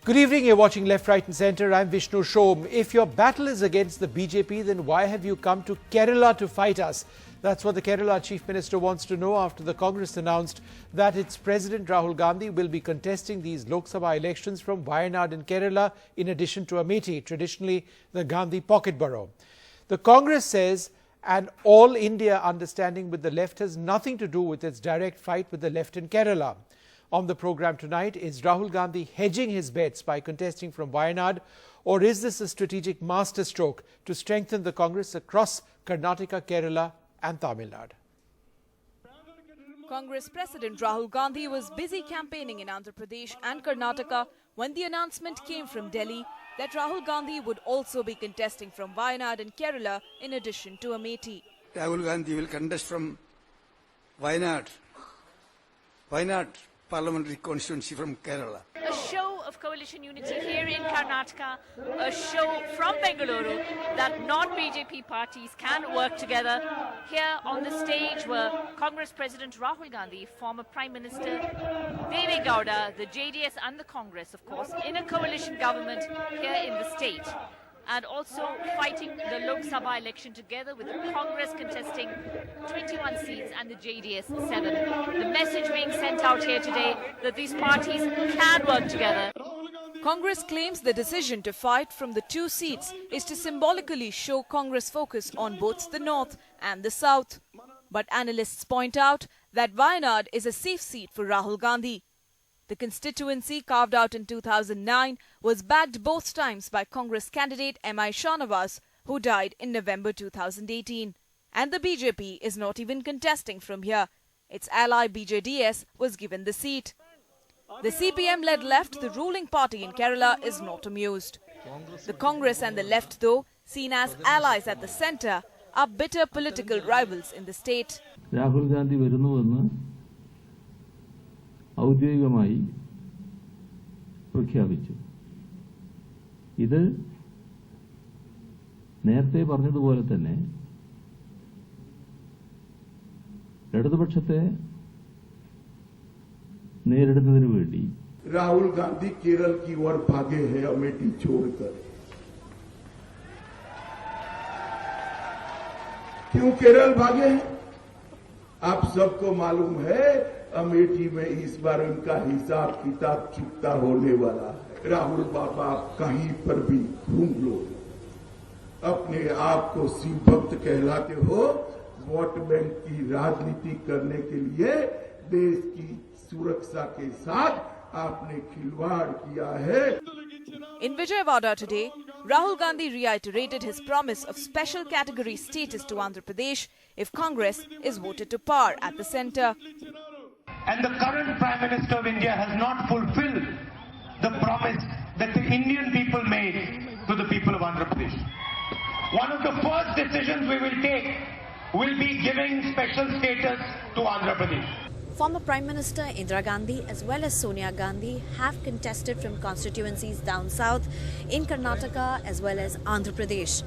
Good evening, you're watching Left, Right and Centre. I'm Vishnu Shom. If your battle is against the BJP, then why have you come to Kerala to fight us? That's what the Kerala Chief Minister wants to know after the Congress announced that its President Rahul Gandhi will be contesting these Lok Sabha elections from Wayanad in Kerala in addition to Amethi, traditionally the Gandhi pocket borough. The Congress says an all-India understanding with the left has nothing to do with its direct fight with the left in Kerala. On the programme tonight, is Rahul Gandhi hedging his bets by contesting from Wayanad, or is this a strategic masterstroke to strengthen the Congress across Karnataka, Kerala and Tamil Nadu? Congress President Rahul Gandhi was busy campaigning in Andhra Pradesh and Karnataka when the announcement came from Delhi that Rahul Gandhi would also be contesting from Wayanad and Kerala in addition to Amethi. Rahul Gandhi will contest from Wayanad Parliamentary constituency from Kerala. A show of coalition unity here in Karnataka, a show from Bengaluru that non-BJP parties can work together. Here on the stage were Congress President Rahul Gandhi, former Prime Minister Deve Gowda, the JDS and the Congress, of course, in a coalition government here in the state. And also fighting the Lok Sabha election together with the Congress contesting 21 seats and the JDS 7. The message being sent out here today that these parties can work together. Congress claims the decision to fight from the two seats is to symbolically show Congress focus on both the north and the south. But analysts point out that Wayanad is a safe seat for Rahul Gandhi. The constituency, carved out in 2009, was backed both times by Congress candidate M.I. Shanavas, who died in November 2018. And the BJP is not even contesting from here. Its ally BJDS was given the seat. The CPM-led left, the ruling party in Kerala, is not amused. The Congress and the left, though, seen as allies at the centre, are bitter political rivals in the state. Rahul Gandhi വരുന്നുവെന്ന് ഔദ്യോഗികമായി പ്രഖ്യാപിച്ചു. ഇത് നേരത്തെ പറഞ്ഞതുപോലെ തന്നെ ഇടതുപക്ഷത്തെ നേരിടുന്നതിനു വേണ്ടി राहुल गांधी केरल की ओर भागे हैं अमेठी छोड़कर। क्यों केरल भागे हैं? आप सबको मालूम है अमेठी में इस बार उनका हिसाब किताब चुकता होने वाला है। राहुल बाबा आप कहीं पर भी घूम लो, अपने आप को शिव भक्त कहलाते हो, वोट बैंक की राजनीति करने के लिए देश की सुरक्षा के साथ आपने खिलवाड़ किया है। In Vijayawada today, Rahul Gandhi reiterated his promise of special category status to Andhra Pradesh if Congress is voted to power at the centre. And the current Prime Minister of India has not fulfilled the promise that the Indian people made to the people of Andhra Pradesh. One of the first decisions we will take will be giving special status to Andhra Pradesh. Former Prime Minister Indira Gandhi as well as Sonia Gandhi have contested from constituencies down south in Karnataka as well as Andhra Pradesh.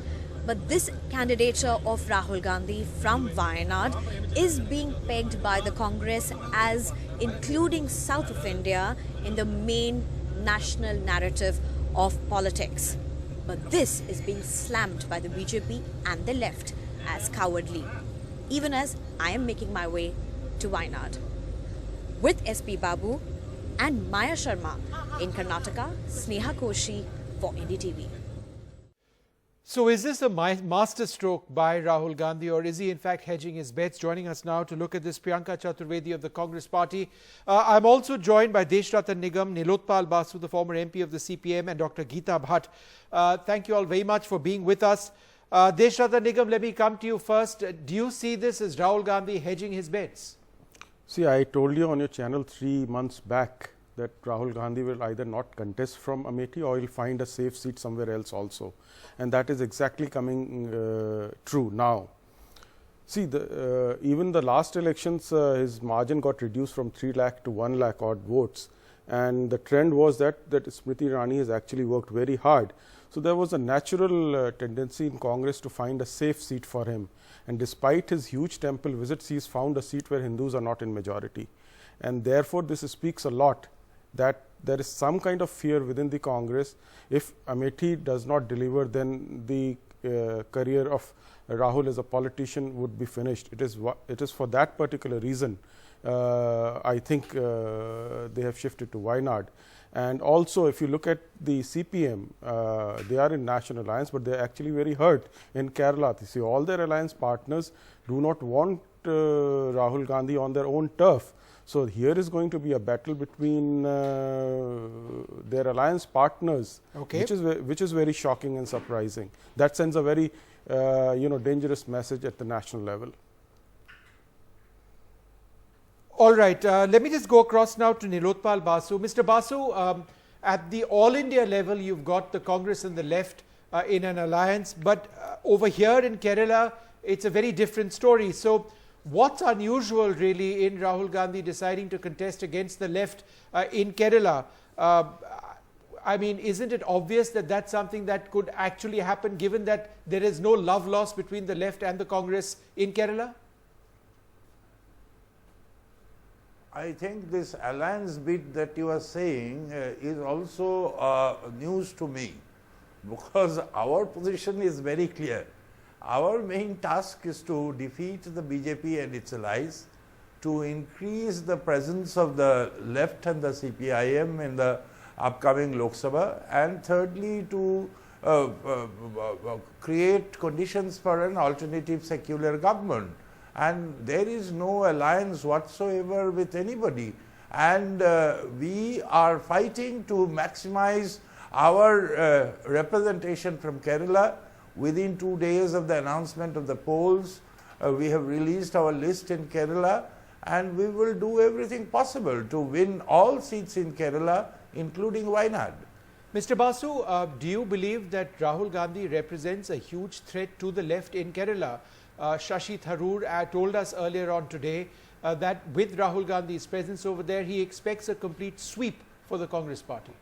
But this candidature of Rahul Gandhi from Wayanad is being pegged by the Congress as including south of India in the main national narrative of politics. But this is being slammed by the BJP and the left as cowardly, even as I am making my way to Wayanad. With SP Babu and Maya Sharma in Karnataka, Sneha Koshi for NDTV. So is this a masterstroke by Rahul Gandhi, or is he in fact hedging his bets? Joining us now to look at this, Priyanka Chaturvedi of the Congress Party. I'm also joined by Deshratan Nigam, Nilotpal Basu, the former MP of the CPM, and Dr. Geeta Bhatt. Thank you all very much for being with us. Deshratan Nigam, let me come to you first. Do you see this as Rahul Gandhi hedging his bets? See, I told you on your channel 3 months back that Rahul Gandhi will either not contest from Amethi or he'll find a safe seat somewhere else also. And that is exactly coming true now. See, even the last elections, his margin got reduced from 3 lakh to 1 lakh odd votes. And the trend was that Smriti Irani has actually worked very hard. So there was a natural tendency in Congress to find a safe seat for him. And despite his huge temple visits, he has found a seat where Hindus are not in majority. And therefore, this speaks a lot that there is some kind of fear within the Congress. If Amethi does not deliver, then the career of Rahul as a politician would be finished. It is for that particular reason I think they have shifted to Wayanad. And also, if you look at the CPM, they are in National Alliance, but they are actually very hurt in Kerala. You see, all their alliance partners do not want Rahul Gandhi on their own turf. So here is going to be a battle between their alliance partners, which is very shocking and surprising. That sends a very dangerous message at the national level. All right, let me just go across now to Nilotpal Basu. Mr. Basu, at the all India level, you've got the Congress and the left in an alliance, but over here in Kerala, it's a very different story. So what's unusual really in Rahul Gandhi deciding to contest against the left in Kerala? I mean, isn't it obvious that that's something that could actually happen, given that there is no love lost between the left and the Congress in Kerala? I think this alliance bit that you are saying is also news to me, because our position is very clear. Our main task is to defeat the BJP and its allies, to increase the presence of the left and the CPIM in the upcoming Lok Sabha, and thirdly to create conditions for an alternative secular government. And there is no alliance whatsoever with anybody, and we are fighting to maximize our representation from Kerala. Within 2 days of the announcement of the polls, we have released our list in Kerala, and we will do everything possible to win all seats in Kerala, including Wayanad. Mr. Basu, do you believe that Rahul Gandhi represents a huge threat to the left in Kerala? Shashi Tharoor told us earlier on today that with Rahul Gandhi's presence over there, he expects a complete sweep for the Congress party.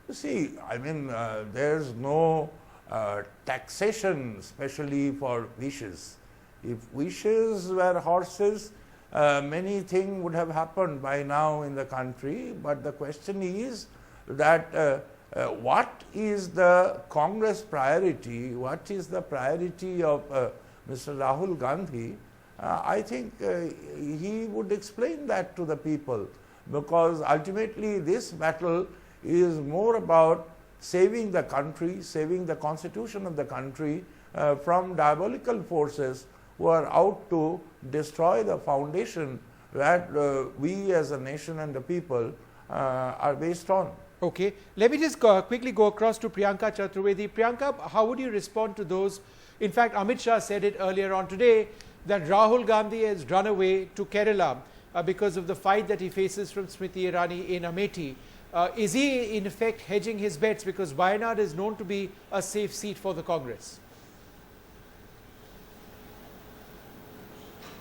You see, I mean, there's no taxation especially for wishes. If wishes were horses, many things would have happened by now in the country, but the question is that what is the Congress priority? What is the priority of Mr. Rahul Gandhi? I think he would explain that to the people, because ultimately this battle is more about saving the country, saving the constitution of the country from diabolical forces who are out to destroy the foundation that we as a nation and the people are based on. Okay, let me just quickly go across to Priyanka Chaturvedi. Priyanka, how would you respond to those? In fact, Amit Shah said it earlier on today that Rahul Gandhi has run away to Kerala because of the fight that he faces from Smriti Irani in Amethi. Is he in effect hedging his bets, because Wayanad is known to be a safe seat for the Congress?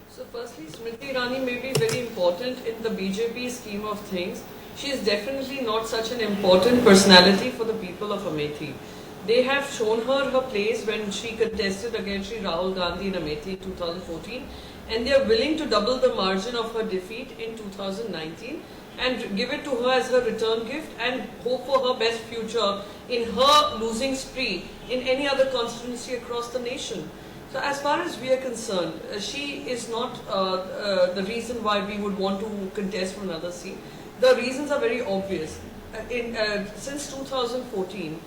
So firstly, Smriti Irani may be very important in the BJP scheme of things. She is definitely not such an important personality for the people of Amethi. They have shown her place when she contested against Rahul Gandhi in Amethi in 2014, and they are willing to double the margin of her defeat in 2019 and give it to her as her return gift and hope for her best future in her losing spree in any other constituency across the nation. So as far as we are concerned, she is not the reason why we would want to contest for another seat. The reasons are very obvious. Since 2014,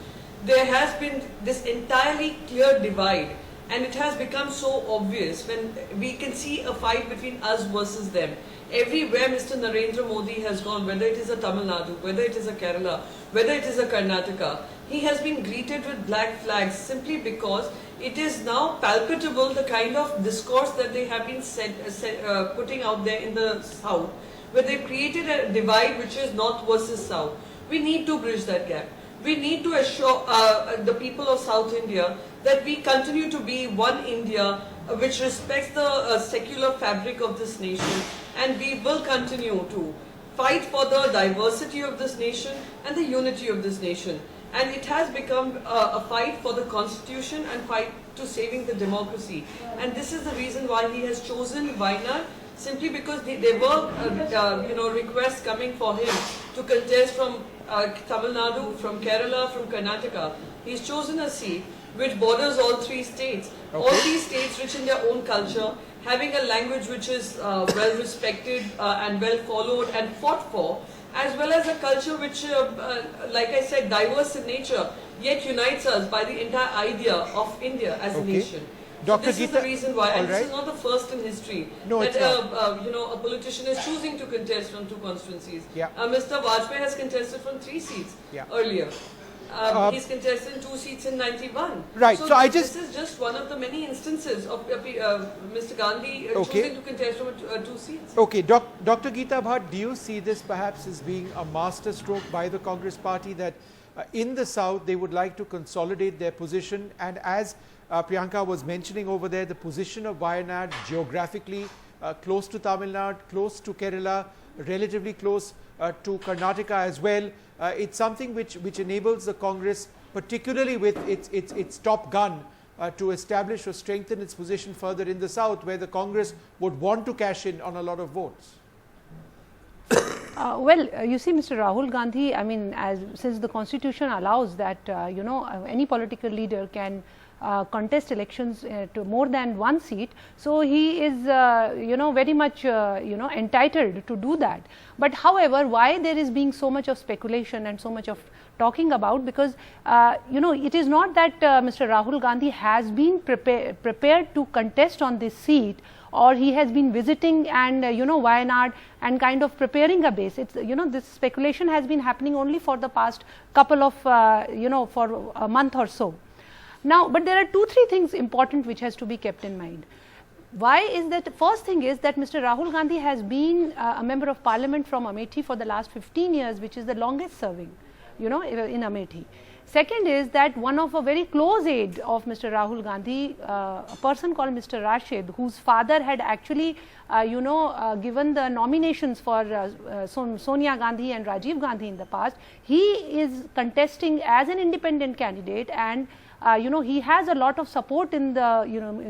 there has been this entirely clear divide, and it has become so obvious when we can see a fight between us versus them. Everywhere Mr. Narendra Modi has gone, whether it is a Tamil Nadu, whether it is a Kerala, whether it is a Karnataka, he has been greeted with black flags simply because it is now palpable the kind of discourse that they have been putting out there in the south, where they created a divide which is north versus south. We need to bridge that gap. We need to assure the people of South India that we continue to be one India which respects the secular fabric of this nation, and we will continue to fight for the diversity of this nation and the unity of this nation. And it has become a fight for the constitution and fight to saving the democracy. And this is the reason why he has chosen Wayanad simply because there were requests coming for him to contest from Tamil Nadu, from Kerala, from Karnataka. He's chosen a seat which borders all three states. Okay. All these states rich in their own culture, having a language which is well respected and well followed and fought for, as well as a culture which, like I said, diverse in nature, yet unites us by the entire idea of India as a nation. Dr. So this is the reason why, and right. this is not the first in history that a politician is choosing to contest from two constituencies. Yeah. Mr. Vajpayee has contested from 3 seats earlier. He's contested in 2 seats in 91. Right. So this is just one of the many instances of Mr. Gandhi choosing to contest from 2 seats. Okay. Dr. Geeta Bhatt, do you see this perhaps as being a masterstroke by the Congress party that in the South they would like to consolidate their position, and as Priyanka was mentioning over there, the position of Wayanad geographically close to Tamil Nadu, close to Kerala, relatively close to Karnataka as well. It's something which enables the Congress, particularly with its top gun, to establish or strengthen its position further in the South, where the Congress would want to cash in on a lot of votes. You see, Mr. Rahul Gandhi, I mean, since the Constitution allows that, any political leader can contest elections to more than 1 seat, so he is very much entitled to do that. But however, why there is being so much of speculation and so much of talking about, because it is not that Mr. Rahul Gandhi has been prepared to contest on this seat, or he has been visiting and Wayanad and kind of preparing a base. It's this speculation has been happening only for the past couple of for a month or so. Now, but there are 2-3 things important which has to be kept in mind. Why is that? First thing is that Mr. Rahul Gandhi has been a member of parliament from Amethi for the last 15 years, which is the longest serving, in Amethi. Second is that one of a very close aide of Mr. Rahul Gandhi, a person called Mr. Rashid, whose father had actually, given the nominations for Sonia Gandhi and Rajiv Gandhi in the past, he is contesting as an independent candidate, and he has a lot of support in the,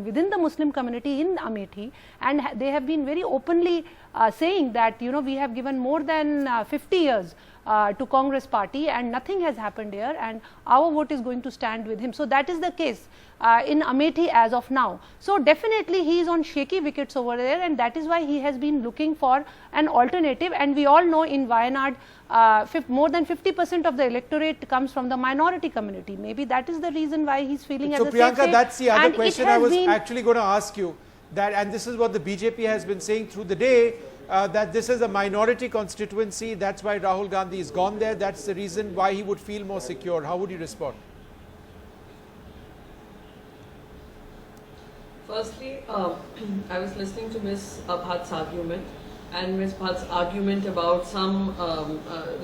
within the Muslim community in Amethi, and they have been very openly saying that, we have given more than 50 years to Congress party and nothing has happened here, and our vote is going to stand with him. So that is the case in Amethi as of now. So definitely he is on shaky wickets over there, and that is why he has been looking for an alternative. And we all know in Wayanad, more than 50% of the electorate comes from the minority community. Maybe that is the reason why he is feeling as a safe Priyanka, state. that's the other question I was actually going to ask you. That, and this is what the BJP has been saying through the day, that this is a minority constituency, that's why Rahul Gandhi is gone there, that's the reason why he would feel more secure. How would you respond? Firstly, I was listening to Ms. Bhatt's argument, and Ms. Bhatt's argument about some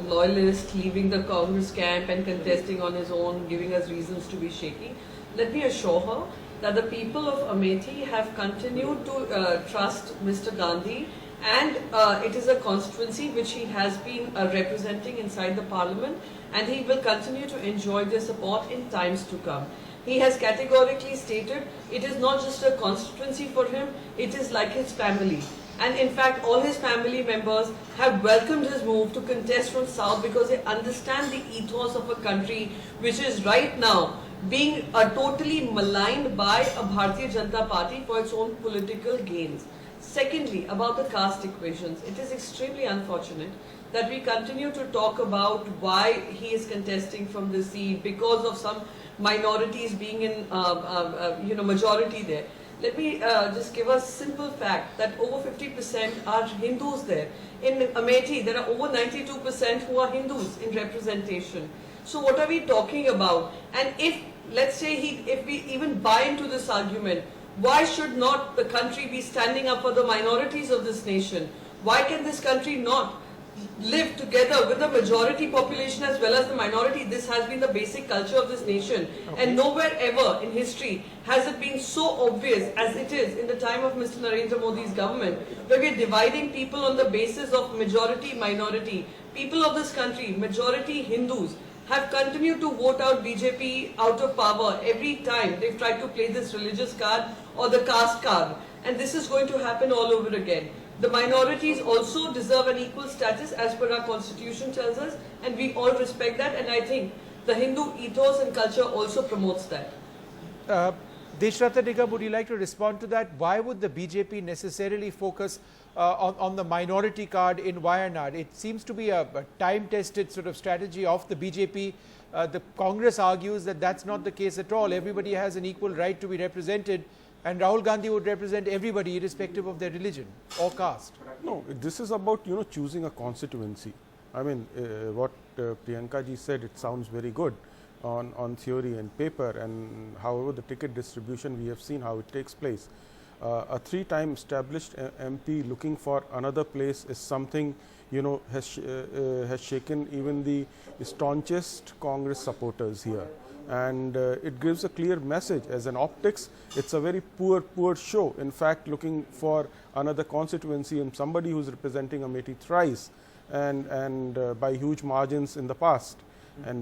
loyalist leaving the Congress camp and contesting on his own, giving us reasons to be shaky. Let me assure her that the people of Amethi have continued to trust Mr. Gandhi, and it is a constituency which he has been representing inside the parliament, and he will continue to enjoy their support in times to come. He has categorically stated it is not just a constituency for him, it is like his family. And in fact, all his family members have welcomed his move to contest from South because they understand the ethos of a country which is right now being totally maligned by a Bharatiya Janata Party for its own political gains. Secondly, about the caste equations, it is extremely unfortunate that we continue to talk about why he is contesting from the seat because of some minorities being in majority there. Let me just give a simple fact that over 50% are Hindus there. In Amethi, there are over 92% who are Hindus in representation. So what are we talking about? And if, let's say, if we even buy into this argument, why should not the country be standing up for the minorities of this nation? Why can this country not live together with the majority population as well as the minority? This has been the basic culture of this nation. Okay. And nowhere ever in history has it been so obvious as it is in the time of Mr. Narendra Modi's government, where we are dividing people on the basis of majority, minority. People of this country, majority Hindus, have continued to vote out BJP out of power every time they've tried to play this religious card or the caste card. And this is going to happen all over again. The minorities also deserve an equal status as per our constitution tells us, and we all respect that, and I think the Hindu ethos and culture also promotes that. Deshrata Nigam, would you like to respond to that? Why would the BJP necessarily focus on the minority card in Wayanad? It seems to be a time-tested sort of strategy of the BJP. The Congress argues that that's not the case at all. Everybody has an equal right to be represented, and Rahul Gandhi would represent everybody irrespective of their religion or caste. No, this is about, choosing a constituency. I mean, what Priyanka ji said, it sounds very good on theory and paper, and however the ticket distribution, we have seen how it takes place. A 3-time established MP looking for another place is something, has shaken even the staunchest Congress supporters here. And it gives a clear message. As an optics, it's a very poor show. In fact, looking for another constituency and somebody who's representing Amethi thrice and by huge margins in the past.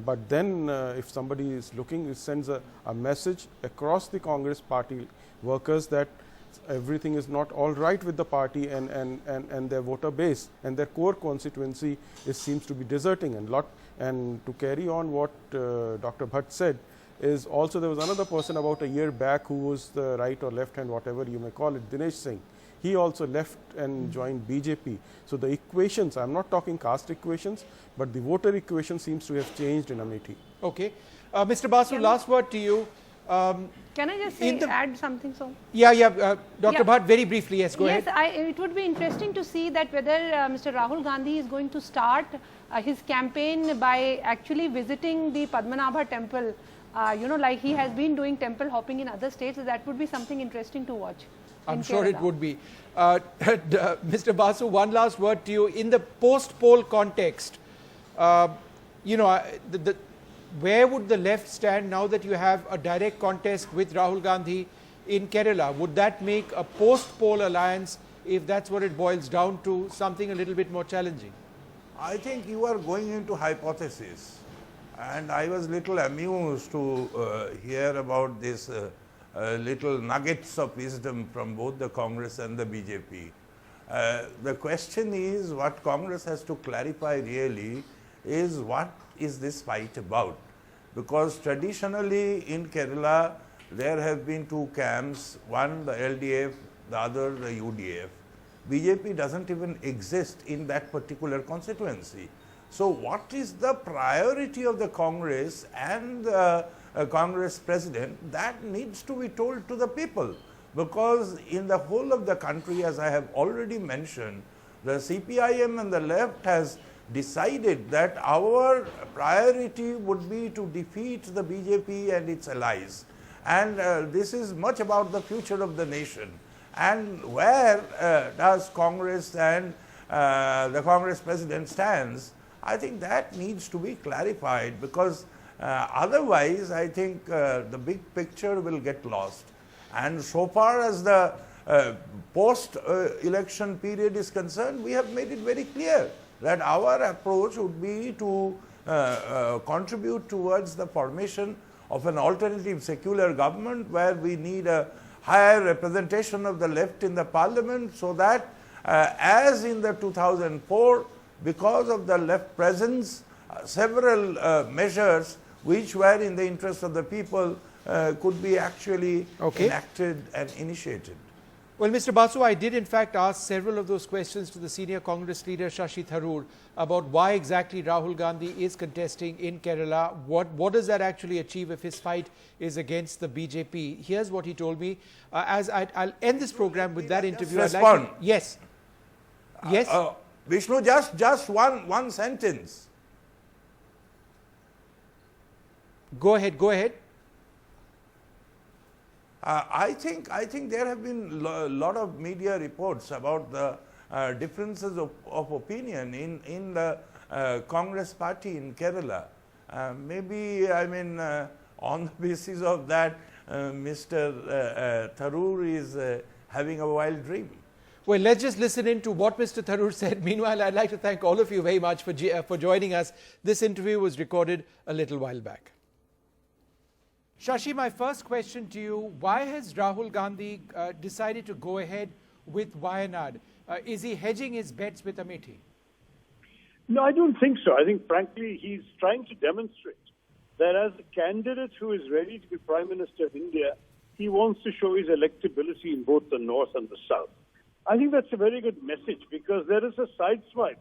But then if somebody is looking, it sends a message across the Congress party workers that everything is not all right with the party and their voter base, and their core constituency seems to be deserting. And to carry on what Dr. Bhatt said, is also there was another person about a year back who was the right or left hand, whatever you may call it, Dinesh Singh. He also left and joined BJP. So the equations, I'm not talking caste equations, but the voter equation seems to have changed in Amethi. Okay. Mr. Basu, last word to you. Can I just say, add something? So Dr. Bhatt, very briefly, yes, go ahead. Yes, it would be interesting to see that whether Mr. Rahul Gandhi is going to start his campaign by actually visiting the Padmanabha temple, like he has been doing temple hopping in other states. So that would be something interesting to watch. I'm sure it would be. Mr. Basu, one last word to you. In the post-poll context, where would the left stand now that you have a direct contest with Rahul Gandhi in Kerala? Would that make a post-poll alliance, if that's what it boils down to, something a little bit more challenging? I think you are going into hypothesis, and I was little amused to hear about this little nuggets of wisdom from both the Congress and the BJP. The question is, what Congress has to clarify really is, what is this fight about? Because traditionally in Kerala there have been two camps, one the LDF, the other the UDF. BJP doesn't even exist in that particular constituency. So what is the priority of the Congress and the Congress president? That needs to be told to the people, because in the whole of the country, as I have already mentioned, the CPIM and the left has decided that our priority would be to defeat the BJP and its allies. And this is much about the future of the nation. And where does Congress and the Congress president stands? I think that needs to be clarified, because otherwise I think the big picture will get lost. And so far as the post-election period is concerned, we have made it very clear that our approach would be to contribute towards the formation of an alternative secular government, where we need a higher representation of the left in the parliament, so that as in the 2004, because of the left presence, several measures which were in the interest of the people could be actually enacted and initiated. Well, Mr. Basu, I did in fact ask several of those questions to the senior Congress leader Shashi Tharoor about why exactly Rahul Gandhi is contesting in Kerala. What does that actually achieve if his fight is against the BJP? Here's what he told me. I'll end this program with that interview. Respond. Yes. Yes. Vishnu, just one sentence. Go ahead. Go ahead. I think there have been a lot of media reports about the differences of opinion in the Congress party in Kerala. Maybe, I mean, on the basis of that, Mr. Tharoor is having a wild dream. Well, let's just listen in to what Mr. Tharoor said. Meanwhile, I'd like to thank all of you very much for joining us. This interview was recorded a little while back. Shashi, my first question to you, why has Rahul Gandhi decided to go ahead with Wayanad? Is he hedging his bets with Amethi? No, I don't think so. I think, frankly, he's trying to demonstrate that as a candidate who is ready to be Prime Minister of India, he wants to show his electability in both the North and the South. I think that's a very good message because there is a sideswipe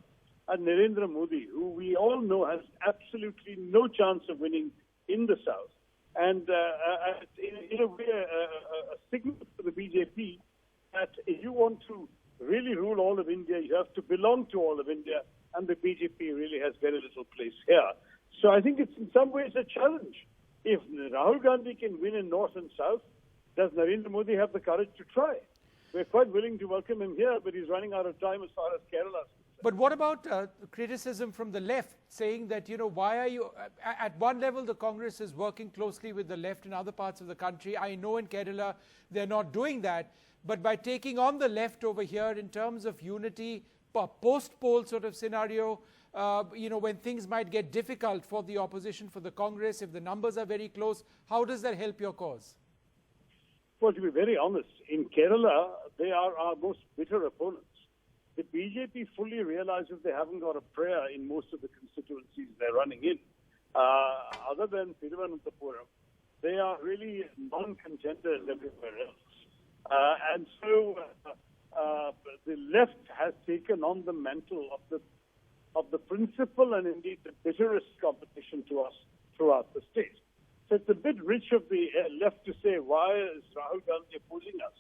at Narendra Modi, who we all know has absolutely no chance of winning in the South. And in a way, a signal for the BJP that if you want to really rule all of India, you have to belong to all of India, and the BJP really has very little place here. So I think it's in some ways a challenge. If Rahul Gandhi can win in North and South, does Narendra Modi have the courage to try? We're quite willing to welcome him here, but he's running out of time as far as Kerala is concerned. But what about criticism from the left saying that, you know, why are you, at one level the Congress is working closely with the left in other parts of the country. I know in Kerala they're not doing that, but by taking on the left over here in terms of unity, post-poll sort of scenario, you know, when things might get difficult for the opposition, for the Congress, if the numbers are very close, how does that help your cause? Well, to be very honest, in Kerala, they are our most bitter opponents. The BJP fully realizes they haven't got a prayer in most of the constituencies they're running in. Other than Thiruvananthapuram, they are really non-contenders everywhere else. And so the left has taken on the mantle of the principal and indeed the bitterest competition to us throughout the state. So it's a bit rich of the left to say, why is Rahul Gandhi opposing us?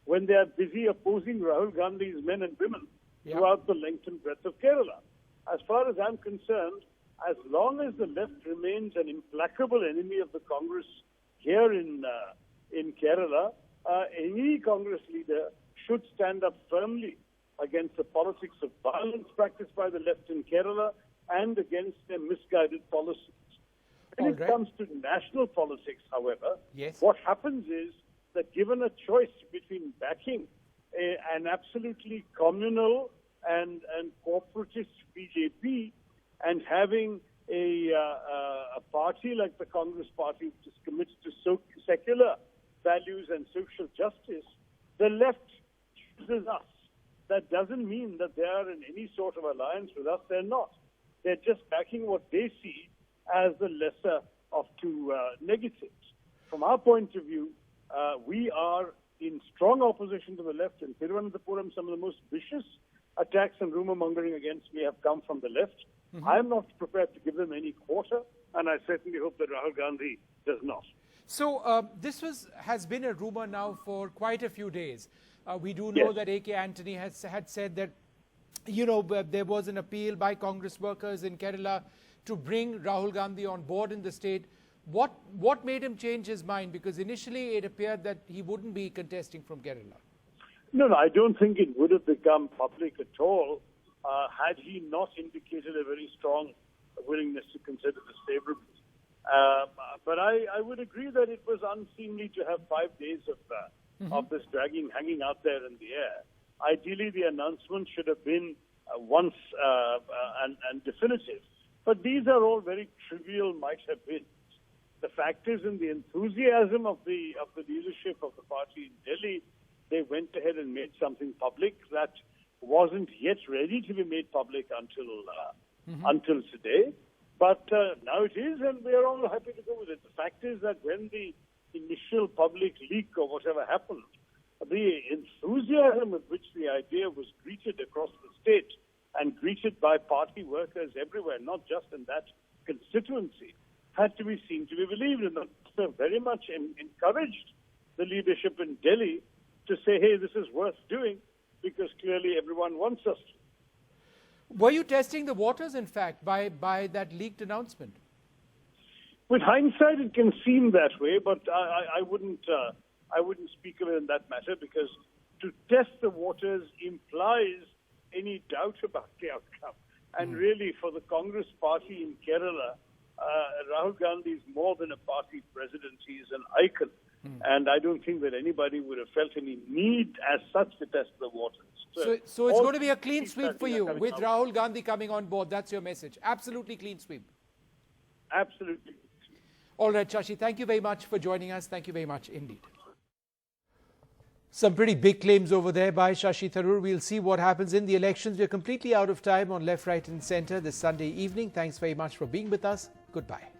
When they are busy opposing Rahul Gandhi's men and women throughout the length and breadth of Kerala. As far as I'm concerned, as long as the left remains an implacable enemy of the Congress here in Kerala, any Congress leader should stand up firmly against the politics of violence practiced by the left in Kerala and against their misguided policies. When it comes to national politics, however, what happens is that given a choice between backing an absolutely communal and corporatist BJP and having a party like the Congress Party, which is committed to secular values and social justice, the left chooses us. That doesn't mean that they are in any sort of alliance with us. They're not. They're just backing what they see as the lesser of two negatives. From our point of view, we are in strong opposition to the left. In Thiruvananthapuram, some of the most vicious attacks and rumor mongering against me have come from the left. I'm not prepared to give them any quarter, and I certainly hope that Rahul Gandhi does not. So this has been a rumor now for quite a few days. We do know that A.K. Antony had said that, you know, there was an appeal by Congress workers in Kerala to bring Rahul Gandhi on board in the state. What made him change his mind? Because initially it appeared that he wouldn't be contesting from Kerala. No, I don't think it would have become public at all had he not indicated a very strong willingness to consider this favorably. But I would agree that it was unseemly to have 5 days of this dragging hanging out there in the air. Ideally, the announcement should have been once and definitive. But these are all very trivial might have been. The fact is, in the enthusiasm of the leadership of the party in Delhi, they went ahead and made something public that wasn't yet ready to be made public until today. But now it is, and we are all happy to go with it. The fact is that when the initial public leak or whatever happened, the enthusiasm with which the idea was greeted across the state and greeted by party workers everywhere, not just in that constituency, had to be seen to be believed. And that very much encouraged the leadership in Delhi to say, hey, this is worth doing, because clearly everyone wants us to. Were you testing the waters, in fact, by that leaked announcement? With hindsight, it can seem that way, but I wouldn't speak of it in that matter, because to test the waters implies any doubt about the outcome. And really, for the Congress party in Kerala, Rahul Gandhi is more than a party president. He is an icon. And I don't think that anybody would have felt any need as such to test the waters. So it's going to be a clean sweep for you with Rahul Gandhi coming on board. That's your message. Absolutely clean sweep. Absolutely. All right, Shashi, thank you very much for joining us. Thank you very much indeed. Some pretty big claims over there by Shashi Tharoor. We'll see what happens in the elections. We're completely out of time on Left, Right and Centre this Sunday evening. Thanks very much for being with us. Goodbye.